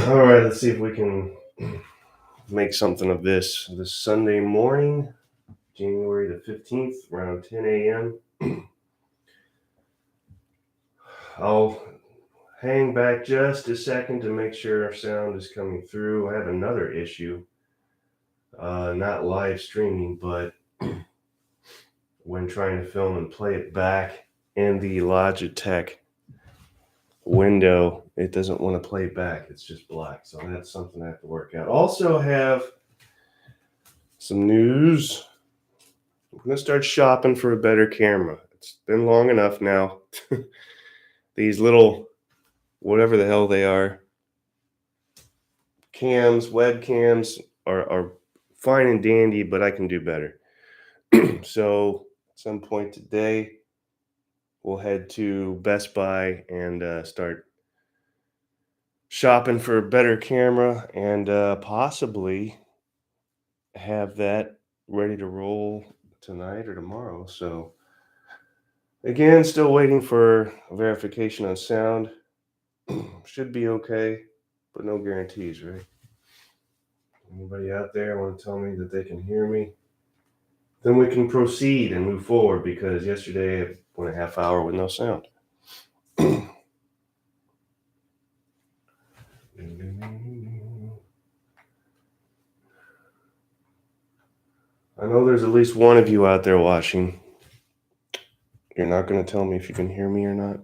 All right, let's see if we can make something of this Sunday morning, January the 15th, around 10 a.m. I'll hang back just a second to make sure our sound is coming through. I have another issue, not live streaming, but when trying to film and play it back in the Logitech window, it doesn't want to play back. It's just black. So that's something I have to work out. Also have some news. I'm going to start shopping for a better camera. It's been long enough now. These little, whatever the hell they are, webcams are fine and dandy, but I can do better. So at some point today, we'll head to Best Buy and start shopping for a better camera and possibly have that ready to roll tonight or tomorrow. So again, still waiting for verification on sound. Should be okay, but no guarantees, right? Anybody out there want to tell me that they can hear me? Then we can proceed and move forward, because yesterday I went a half hour with no sound. I know there's at least one of you out there watching. You're not going to tell me if you can hear me or not.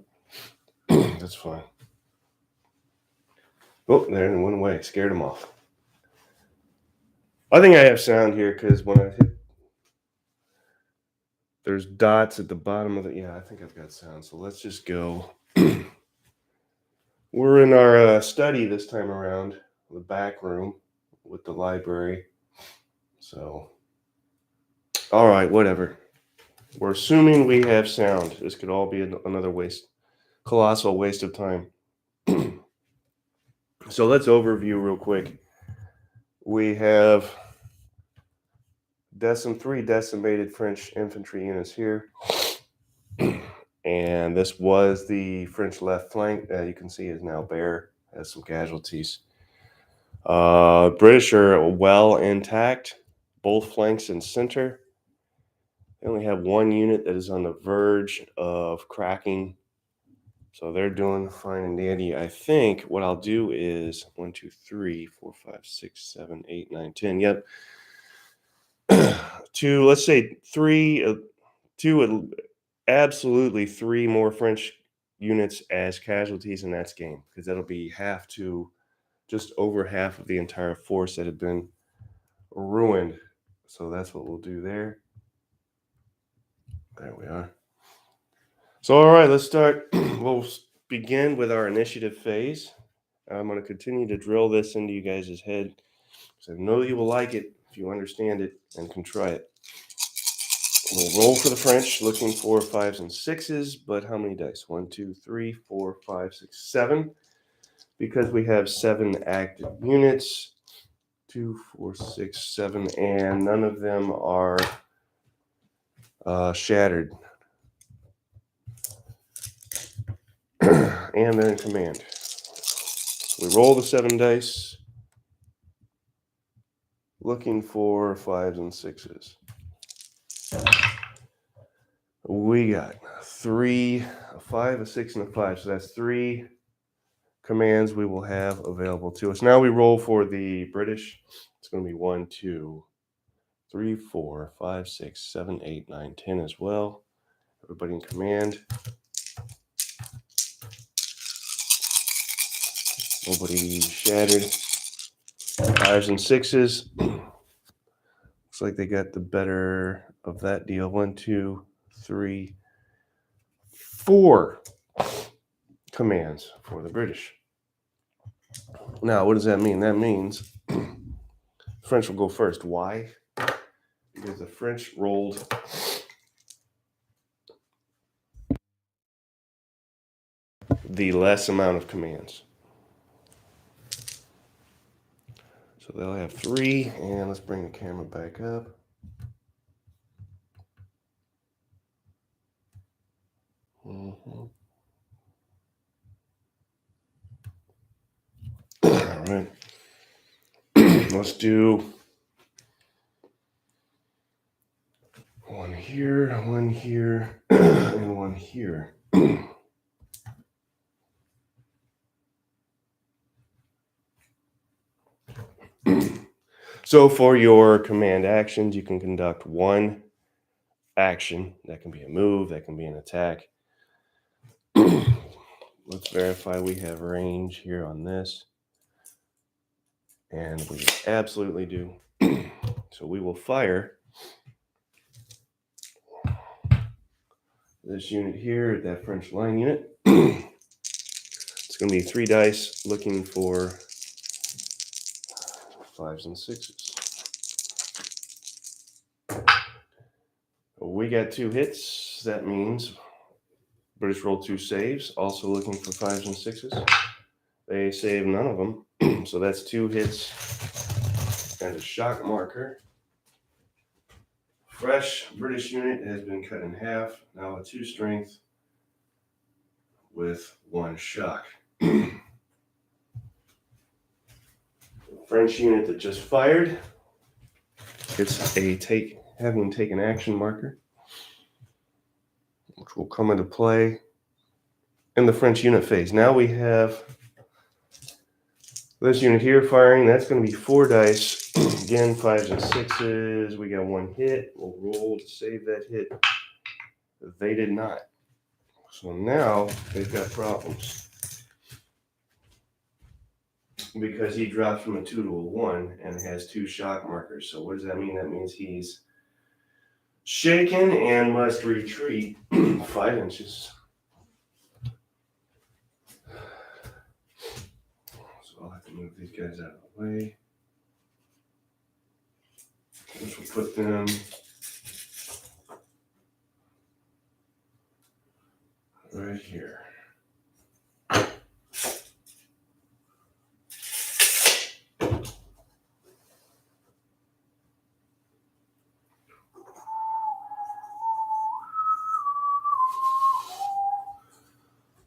That's fine. Oh, there it went away. Scared them off. I think I have sound here because when I hit, there's dots at the bottom of the. Yeah, I think I've got sound. So let's just go. We're in our study this time around, the back room with the library. So, all right, whatever. We're assuming we have sound. This could all be another colossal waste of time. So let's overview real quick. We have three decimated French infantry units here. And this was the French left flank that you can see is now bare, has some casualties. British are well intact, both flanks and center. They only have one unit that is on the verge of cracking. So they're doing fine and dandy. I think what I'll do is 1, 2, 3, 4, 5, 6, 7, 8, 9, 10. Yep. Let's say absolutely three more French units as casualties, and that's game, because that'll be just over half of the entire force that had been ruined. So that's what we'll do there. There we are. So, all right, let's start. We'll begin with our initiative phase. I'm going to continue to drill this into you guys' head, because I know you will like it if you understand it and can try it. We'll roll for the French, looking for 5s and 6s, but how many dice? 1, 2, 3, 4, 5, 6, 7. Because we have 7 active units, 2, 4, 6, 7, and none of them are shattered. And they're in command. So we roll the 7 dice, looking for 5s and 6s. We got 3, a 5, a 6, and a 5. So that's 3 commands we will have available to us. Now we roll for the British. It's going to be 1, 2, 3, 4, 5, 6, 7, 8, 9, 10 as well. Everybody in command. Nobody shattered. 5s and 6s. Looks like they got the better of that deal. 1, 2, 3, 4 commands for the British. Now, what does that mean? That means French will go first. Why? Because the French rolled the less amount of commands. So they'll have 3, and let's bring the camera back up. All right. Let's do one here, and one here. So for your command actions, you can conduct one action. That can be a move, that can be an attack. Let's verify we have range here on this. And we absolutely do. So we will fire this unit here, that French line unit. It's going to be 3 dice looking for 5s and 6s. We got 2 hits. That means British roll 2 saves, also looking for 5s and 6s. They save none of them. So that's 2 hits and a shock marker. Fresh British unit has been cut in half. Now a 2 strength with 1 shock. French unit that just fired gets a having taken action marker, which will come into play in the French unit phase. Now we have this unit here firing. That's going to be 4 dice. Again, 5s and 6s. We got 1 hit. We'll roll to save that hit. They did not. So now they've got problems. Because he dropped from a 2 to a 1 and has 2 shock markers. So what does that mean? That means he's shaken and must retreat 5 inches. So I'll have to move these guys out of the way. Which will put them right here.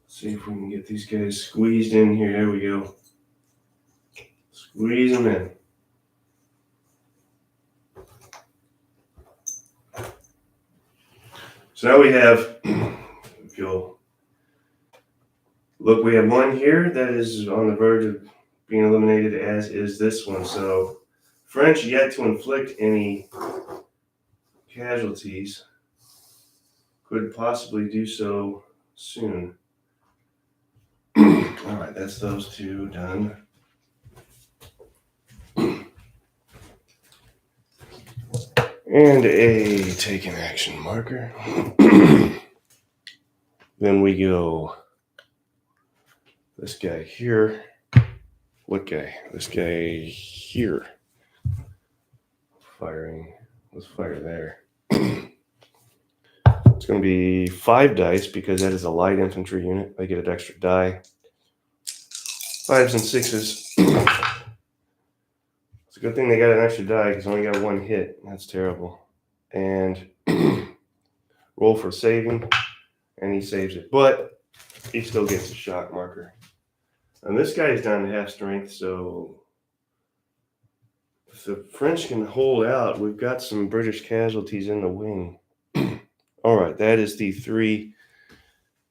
See if we can get these guys squeezed in here. There we go. Squeeze them in. So now we have, if you'll look, we have 1 here that is on the verge of being eliminated, as is this one. So French yet to inflict any casualties, could possibly do so soon. All right, that's those 2 done. And a taken action marker. Then we go this guy here. What guy? This guy here. Firing. Let's fire there. It's going to be 5 dice because that is a light infantry unit. They get an extra die. 5s and 6s. It's a good thing they got an extra die because I only got 1 hit. That's terrible. And roll for saving, and he saves it. But he still gets a shock marker. And this guy is down to half strength, so if the French can hold out, we've got some British casualties in the wing. All right, that is the 3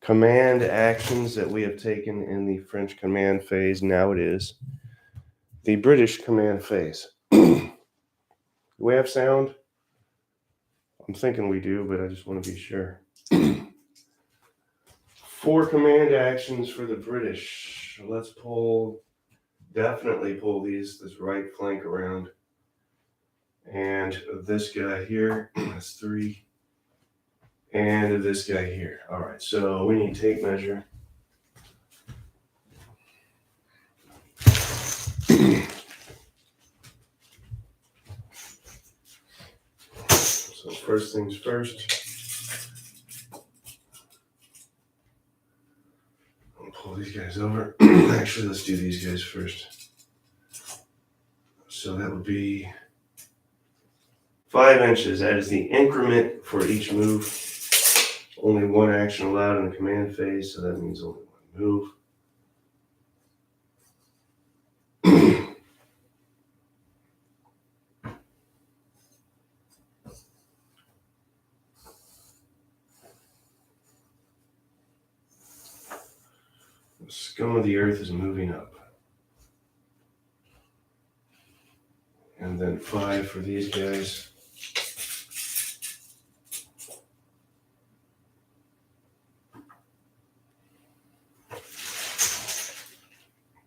command actions that we have taken in the French command phase. Now it is the British command phase. Do we have sound? I'm thinking we do, but I just want to be sure. 4 command actions for the British. Let's definitely pull this right flank around. And this guy here, that's 3. And this guy here. All right, so we need tape measure. So first things first. I'll pull these guys over. Actually, let's do these guys first. So that would be 5 inches. That is the increment for each move. Only 1 action allowed in the command phase, so that means only 1 move. The scum of the earth is moving up. And then 5 for these guys.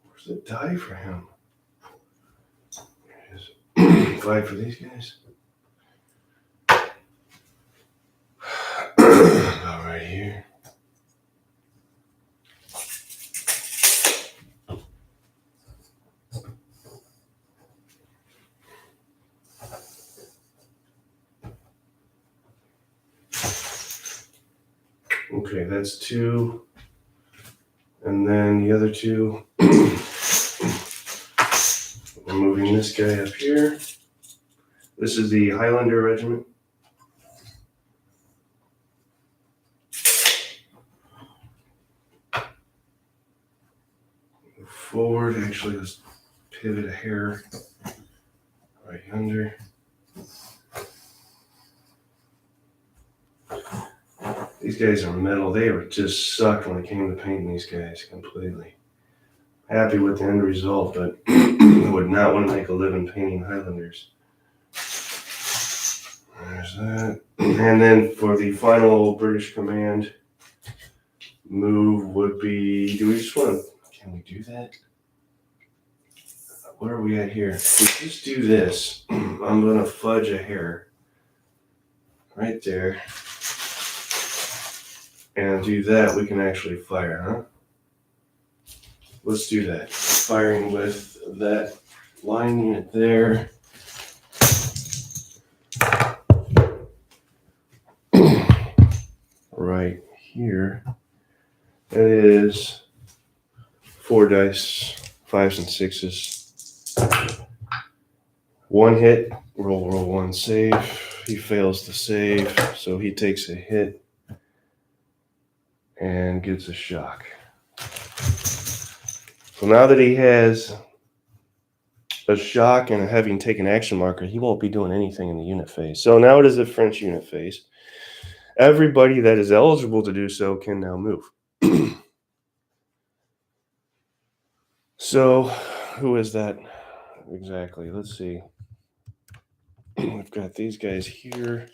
Where's the die for him? There it is. 5 for these guys. About right here. Okay, that's 2. And then the other 2. We're moving this guy up here. This is the Highlander Regiment. Move forward. Actually, let's pivot a hair right under. These guys are metal. They were just sucked when it came to painting these guys completely. Happy with the end result, but I would not want to make a living painting Highlanders. There's that. And then for the final British Command move would be, do we just want to, can we do that? Where are we at here? If we just do this, I'm going to fudge a hair right there. And do that, we can actually fire, huh? Let's do that. Firing with that line unit there. Right here. It is 4 dice, 5s and 6s. 1 hit, roll 1 save. He fails to save, so he takes a hit and gets a shock. So now that he has a shock and having taken action marker, he won't be doing anything in the unit phase. So now it is a French unit phase. Everybody that is eligible to do so can now move. So who is that exactly? Let's see. We've got these guys here.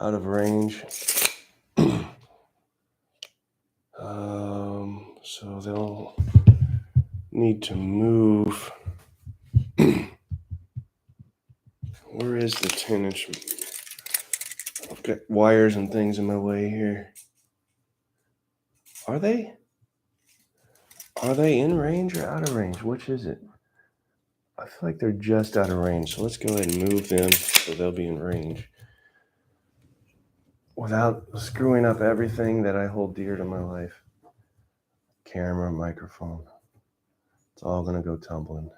Out of range. So they'll need to move. Where is the 10-inch? I've got wires and things in my way here. Are they? Are they in range or out of range? Which is it? I feel like they're just out of range. So let's go ahead and move them so they'll be in range. Without screwing up everything that I hold dear to my life. Camera, microphone. It's all going to go tumbling.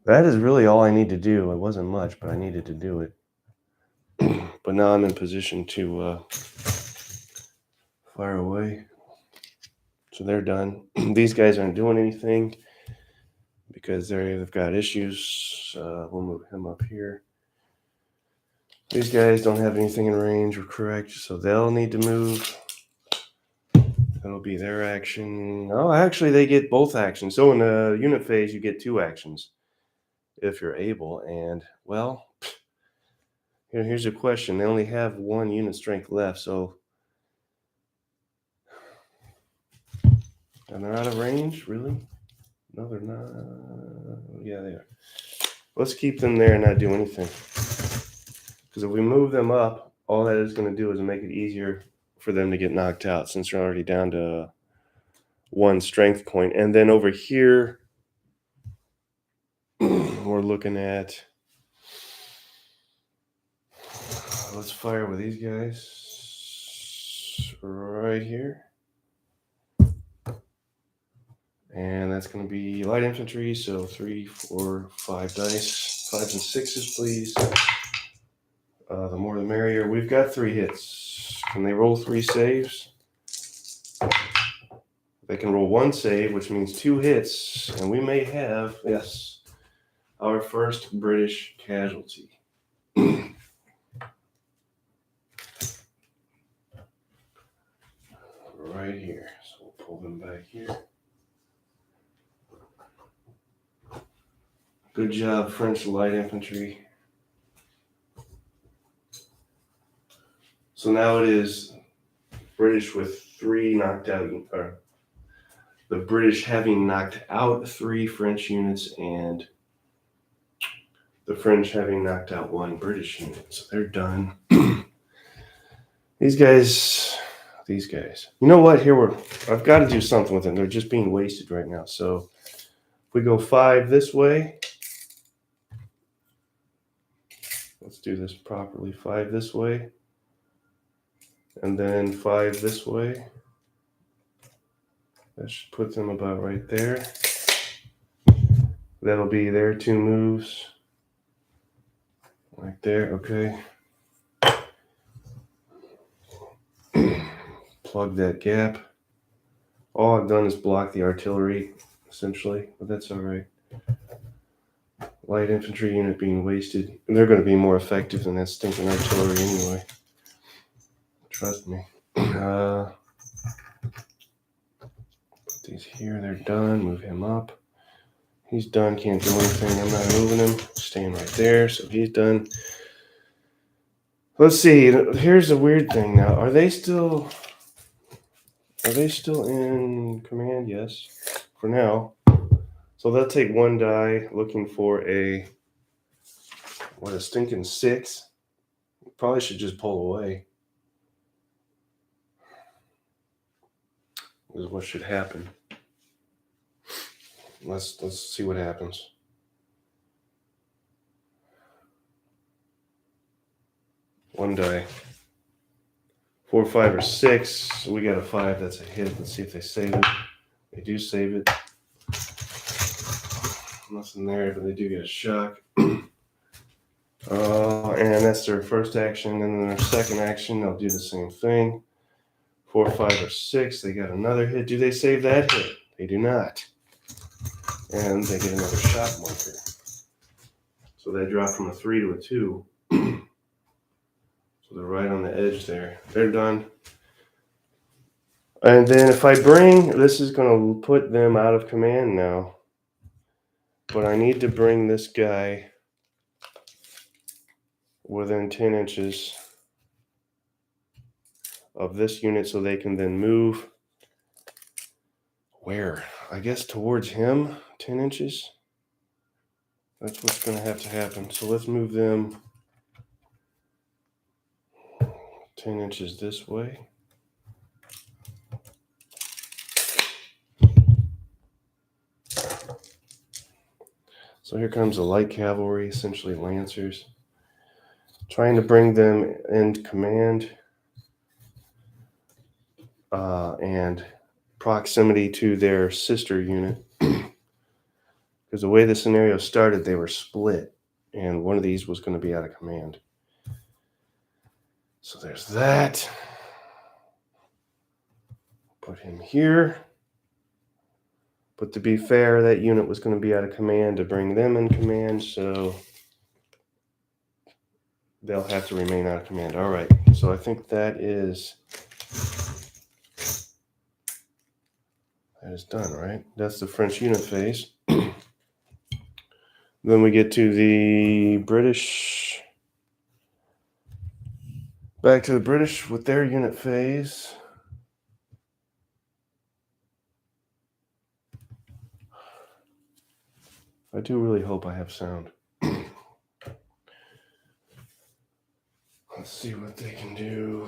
That is really all I need to do. It wasn't much, but I needed to do it. But now I'm in position to fire away. So they're done. These guys aren't doing anything because they've got issues. We'll move him up here. These guys don't have anything in range, we're correct, so they'll need to move. That'll be their action. Oh, actually, they get both actions. So in the unit phase, you get 2 actions if you're able. And, well, here's a question. They only have 1 unit strength left, so... And they're out of range? Really? No, they're not. Yeah, they are. Let's keep them there and not do anything. Because if we move them up, all that is going to do is make it easier for them to get knocked out since they're already down to 1 strength point. And then over here, we're looking at... let's fire with these guys right here. And that's going to be light infantry, so 3, 4, 5 dice. 5s and 6s, please. The more the merrier. We've got 3 hits. Can they roll 3 saves? They can roll 1 save, which means 2 hits, and we may have, yes, our first British casualty. right here. So we'll pull them back here. Good job, French light infantry. So now it is British with 3 knocked out, or the British having knocked out 3 French units and the French having knocked out 1 British unit. So they're done. These guys. You know what? I've got to do something with them. They're just being wasted right now. So if we go 5 this way, let's do this properly. 5 this way, and then 5 this way. That should put them about right there. That'll be their 2 moves. Right there, okay. Plug that gap. All I've done is block the artillery, essentially, but that's all right. Light infantry unit being wasted. And they're going to be more effective than that stinking artillery anyway. Trust me. Put these here, they're done. Move him up. He's done, can't do anything. I'm not moving him. Staying right there, so he's done. Let's see. Here's a weird thing now. Are they still in command? Yes. For now. So they'll take 1 die looking for a stinking 6. Probably should just pull away. This is what should happen. Let's see what happens. One die. 4, 5, or 6. We got a 5. That's a hit. Let's see if they save it. They do save it. Nothing there, but they do get a shock. And that's their first action. And then their second action, they'll do the same thing. 4, 5, or 6. They got another hit. Do they save that hit? They do not. And they get another shock marker. So they drop from a 3 to a 2. So they're right on the edge there. They're done. And then if I this is going to put them out of command now. But I need to bring this guy within 10 inches of this unit so they can then move. Where? I guess towards him, 10 inches. That's what's going to happen. So let's move them 10 inches this way. So here comes the light cavalry, essentially lancers, trying to bring them into command and proximity to their sister unit. Because the way the scenario started, they were split, and one of these was going to be out of command. So there's that. Put him here. But to be fair, that unit was going to be out of command to bring them in command, so they'll have to remain out of command. All right, so I think that is done, right? That's the French unit phase. Then we get to the British. Back to the British with their unit phase. I do really hope I have sound. Let's see what they can do.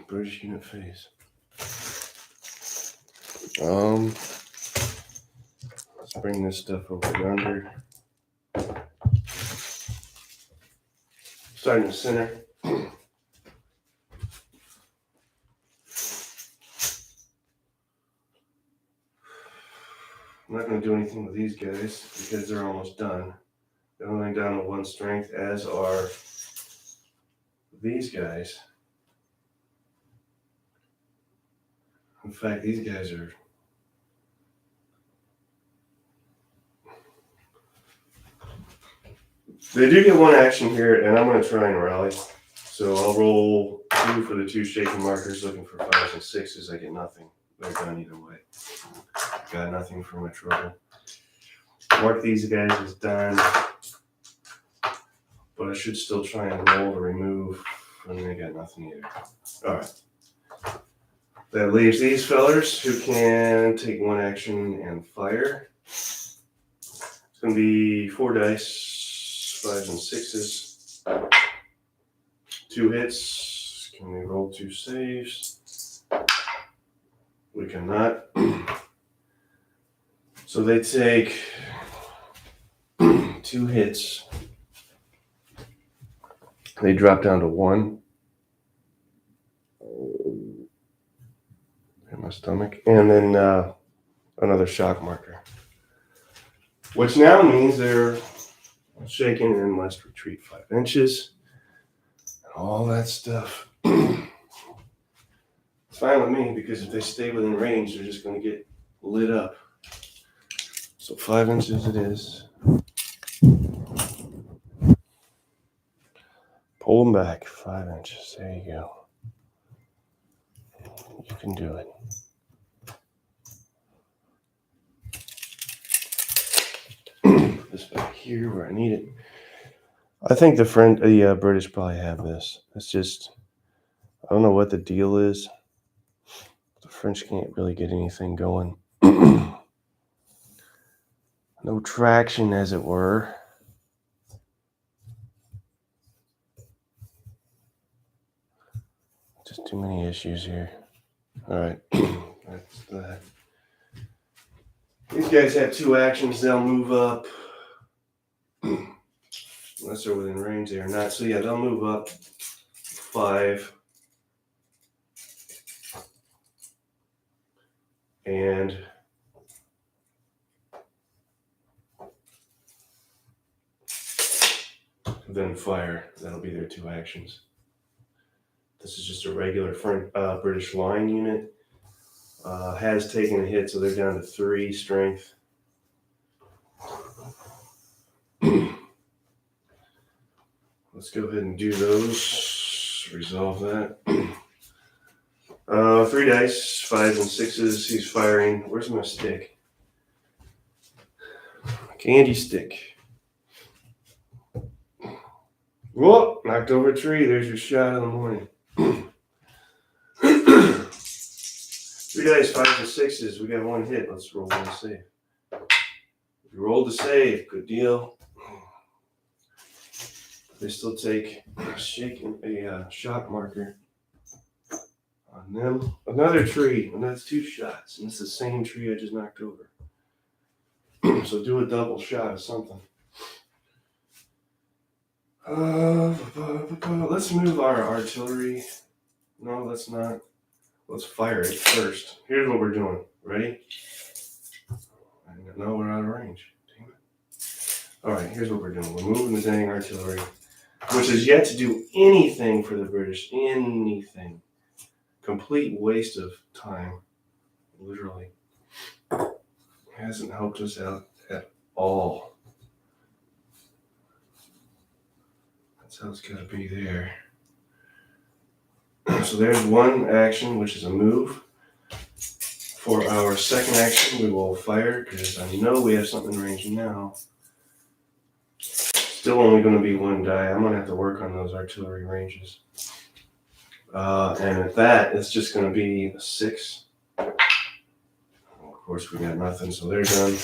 British unit phase. Let's bring this stuff over yonder. Starting to center. I'm not going to do anything with these guys because they're almost done. They're only down to 1 strength, as are these guys. In fact, these guys are They do get one action here, and I'm going to try and rally. So I'll roll 2 for the 2 shaking markers, looking for 5s and 6s. I get nothing. They're done either way. Got nothing for my trouble. Mark these guys as done, but I should still try and roll to remove, and they got nothing either. All right. That leaves these fellers who can take 1 action and fire. It's going to be 4 dice, 5s and 6s. 2 hits. Can we roll 2 saves? We cannot. So they take 2 hits. They drop down to 1. In my stomach. And then another shock marker. Which now means they're shaken and must retreat 5 inches. And all that stuff. It's fine with me, because if they stay within range, they're just going to get lit up. So 5 inches it is. Pull them back 5 inches. There you go. You can do it. Put this back here where I need it. I think the British probably have this. It's just, I don't know what the deal is. The French can't really get anything going. No traction, as it were. Just too many issues here. All right, that's that. These guys have 2 actions. They'll move up. Unless they're within range, they are not. So yeah, they'll move up 5. And then fire. That'll be their 2 actions. This is just a regular British line unit. Has taken a hit, so they're down to 3 strength. Let's go ahead and do those. Resolve that. 3 dice, 5s and 6s. He's firing. Where's my stick? Candy stick. Whoa! Knocked over a tree. There's your shot in the morning. 3 dice, 5s and 6s. We got 1 hit. Let's roll 1 save. We rolled a save. Good deal. They still take a shock marker on them. Another tree, and that's 2 shots. And it's the same tree I just knocked over. So do a double shot of something. Let's move our artillery. No, let's not. Let's fire it first. Here's what we're doing. Ready? No, we're out of range. Damn it. All right, here's what we're doing. We're moving the dang artillery, which is yet to do anything for the British. Anything. Complete waste of time. Literally. Hasn't helped us out at all. That's how it's got to be there. So there's 1 action, which is a move. For our second action, we will fire, because I know we have something in range now. Still only going to be 1 die. I'm going to have to work on those artillery ranges. And at that, it's just going to be a 6. Of course, we got nothing, so they're done.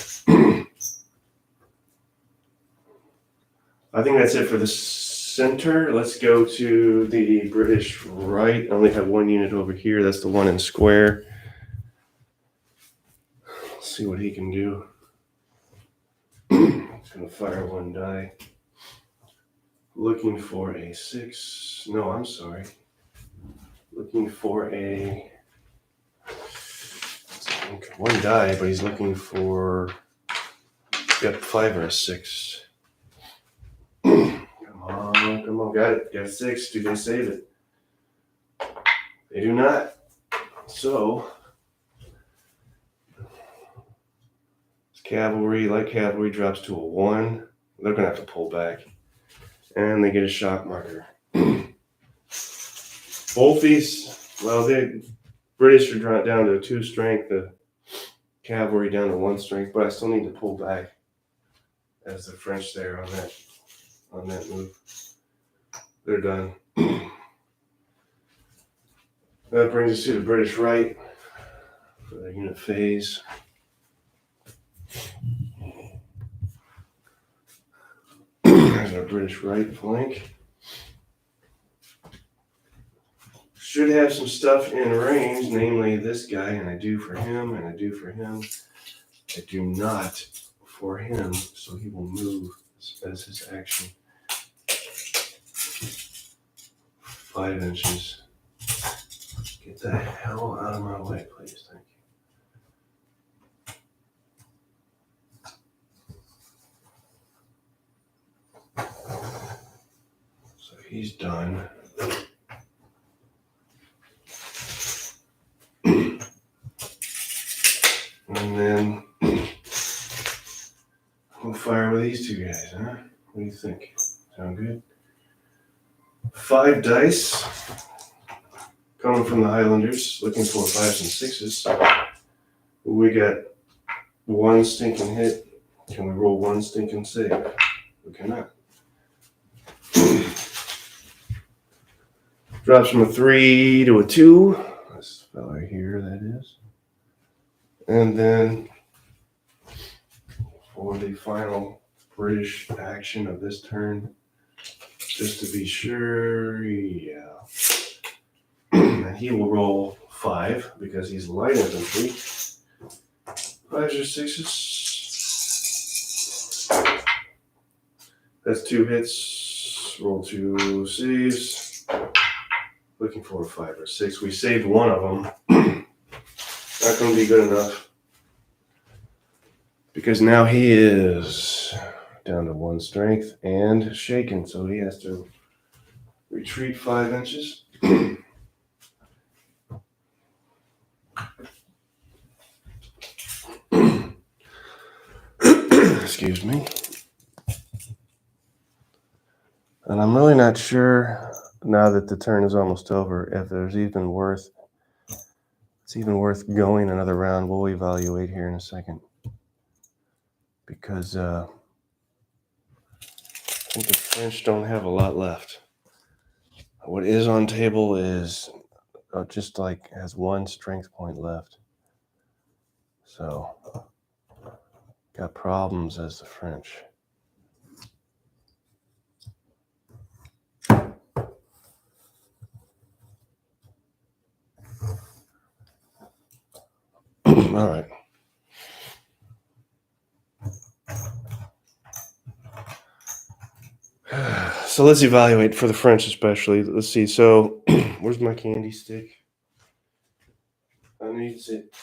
I think that's it for the center. Let's go to the British right. I only have 1 unit over here. That's the one in square. Let's see what he can do. He's going to fire 1 die. Looking for a 6. No, I'm sorry. Looking for a 1 die, but he's looking for got 5 or a 6. Come on, got it. Got a 6. Do they save it? They do not. So it's cavalry. Light cavalry drops to a 1. They're gonna have to pull back. and they get a shock marker. Both these, well, the British are down to 2 strength, the cavalry down to 1 strength, but I still need to pull back as the French there on that move. They're done. That brings us to the British right for the unit phase. There's our British right flank. Should have some stuff in range, namely this guy, and I do for him, and I do for him. I do not for him, so he will move as his action. 5 inches. Get the hell out of my way, please. Thank you. So he's done. And then we'll fire with these 2 guys, huh? What do you think? Sound good? 5 dice coming from the Highlanders, looking for 5s and 6s. We got 1 stinking hit. Can we roll 1 stinking save? We cannot. Drops from a 3 to a 2. This fella here, that is. And then for the final British action of this turn, just to be sure, yeah. And he will roll 5 because he's light infantry. 5s or 6s. That's 2 hits. Roll 2 saves. Looking for a 5 or 6. We saved 1 of them. Not going to be good enough. Because now he is down to 1 strength and shaken, so he has to retreat 5 inches. Excuse me. And I'm really not sure, now that the turn is almost over, if it's even worth going another round. We'll evaluate here in a second. Because I think the French don't have a lot left. What is on table is just like has 1 strength point left. So, got problems as the French. All right. So let's evaluate for the French especially. Let's see. So where's my candy stick? I need it.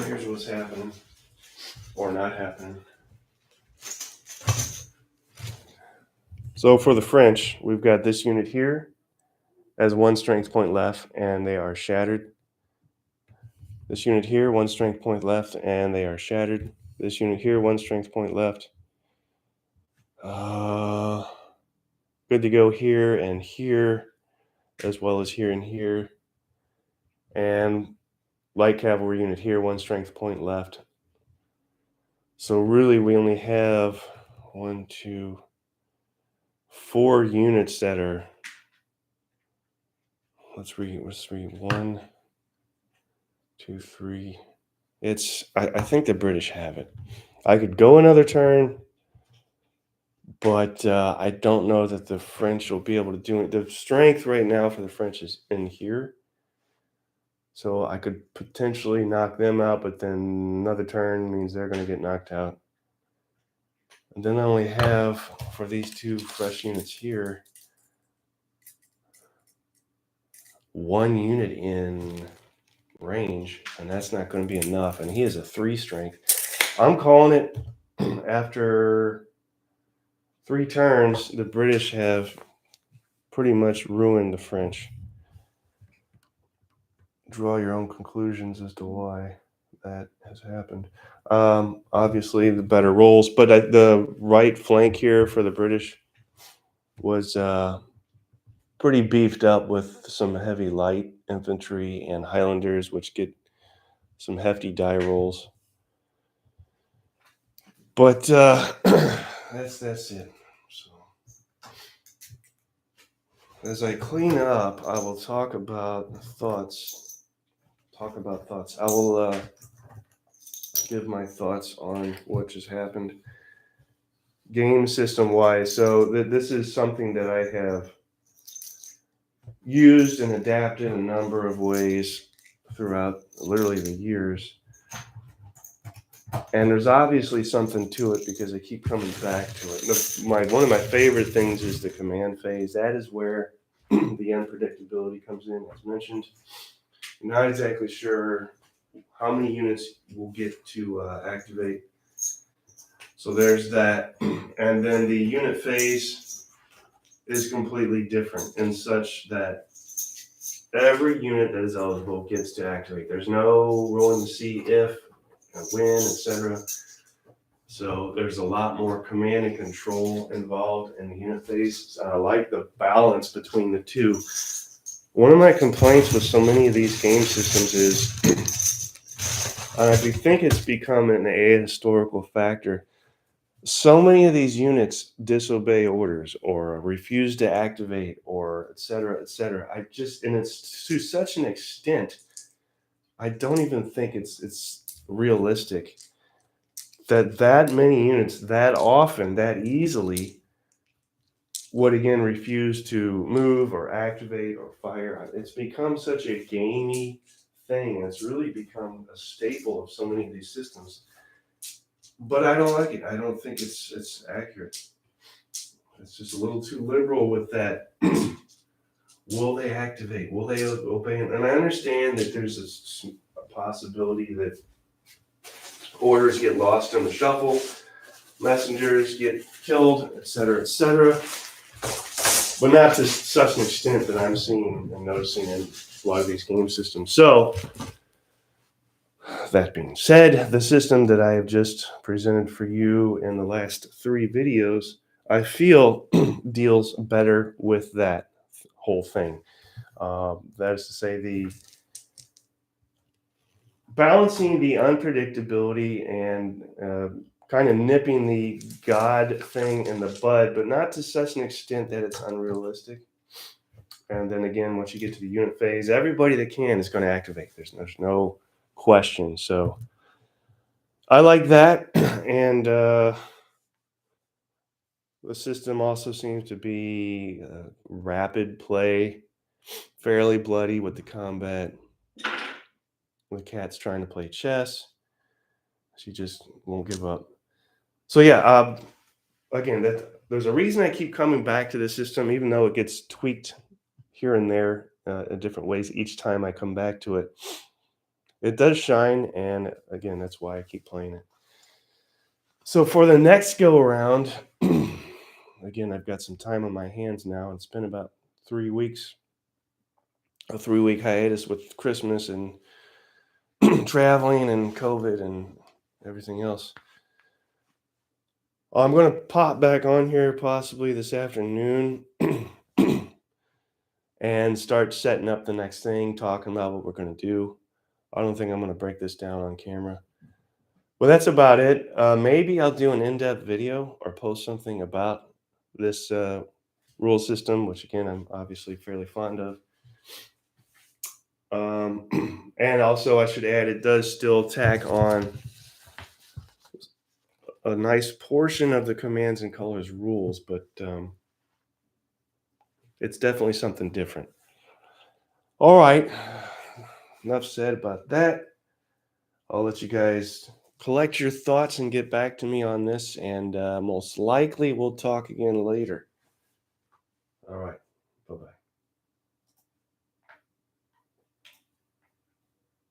Here's what's happening or not happening. So for the French, we've got this unit here as 1 strength point left, and they are shattered. This unit here, 1 strength point left, and they are shattered. This unit here, 1 strength point left. Good to go here and here, as well as here and here. And light cavalry unit here, 1 strength point left. So really we only have 1, 2, 4 units that are, let's read 1, 2, 3. I think the British have it. I could go another turn, but I don't know that the French will be able to do it. The strength right now for the French is in here. So I could potentially knock them out, but then another turn means they're going to get knocked out. And then I only have, for these 2 fresh units here, 1 unit in range, and that's not going to be enough. And he is a 3 strength. I'm calling it after 3 turns, the British have pretty much ruined the French. Draw your own conclusions as to why. that has happened. Obviously, the better rolls, but the right flank here for the British was pretty beefed up with some heavy light infantry and Highlanders, which get some hefty die rolls. But that's it. So as I clean up, I will talk about thoughts. I will give my thoughts on what just happened, game system wise. So this is something that I have used and adapted in a number of ways throughout literally the years. And there's obviously something to it because I keep coming back to it. One of my favorite things is the command phase. That is where the unpredictability comes in, as mentioned. I'm not exactly sure how many units we'll get to activate. So there's that. And then the unit phase is completely different in such that every unit that is eligible gets to activate. There's no rolling to see if, when, etc. So there's a lot more command and control involved in the unit phase. I like the balance between the two. One of my complaints with so many of these game systems is, I think it's become an ahistorical factor. So many of these units disobey orders or refuse to activate or et cetera, et cetera. And it's to such an extent, I don't even think it's realistic that many units that often, that easily would again refuse to move or activate or fire. It's become such a gamey thing, and it's really become a staple of so many of these systems. But I don't like it. I don't think it's accurate. It's just a little too liberal with that. Will they activate? Will they obey? And I understand that there's a possibility that orders get lost in the shuffle, messengers get killed, etc., etc. But not to such an extent that I'm seeing and noticing in a lot of these game systems. So, that being said, the system that I have just presented for you in the last 3 videos, I feel deals better with that whole thing. That is to say, the balancing the unpredictability and kind of nipping the God thing in the bud, but not to such an extent that it's unrealistic. And then again, once you get to the unit phase, everybody that can is going to activate. There's no question. So I like that. And the system also seems to be rapid play, fairly bloody with the combat. The cat's trying to play chess. She just won't give up. So yeah, again, there's a reason I keep coming back to this system, even though it gets tweaked here and there in different ways each time I come back to it. It does shine, and again, that's why I keep playing it. So for the next go around, again, I've got some time on my hands now. It's been about 3 weeks, a 3-week hiatus with Christmas and traveling and COVID and everything else. I'm going to pop back on here possibly this afternoon and start setting up the next thing, talking about what we're going to do. I don't think I'm going to break this down on camera. Well, that's about it. Maybe I'll do an in-depth video or post something about this rule system, which again, I'm obviously fairly fond of. And also I should add, it does still tack on a nice portion of the commands and colors rules, but it's definitely something different. All right, enough said about that. I'll let you guys collect your thoughts and get back to me on this, and most likely we'll talk again later. All right, bye-bye.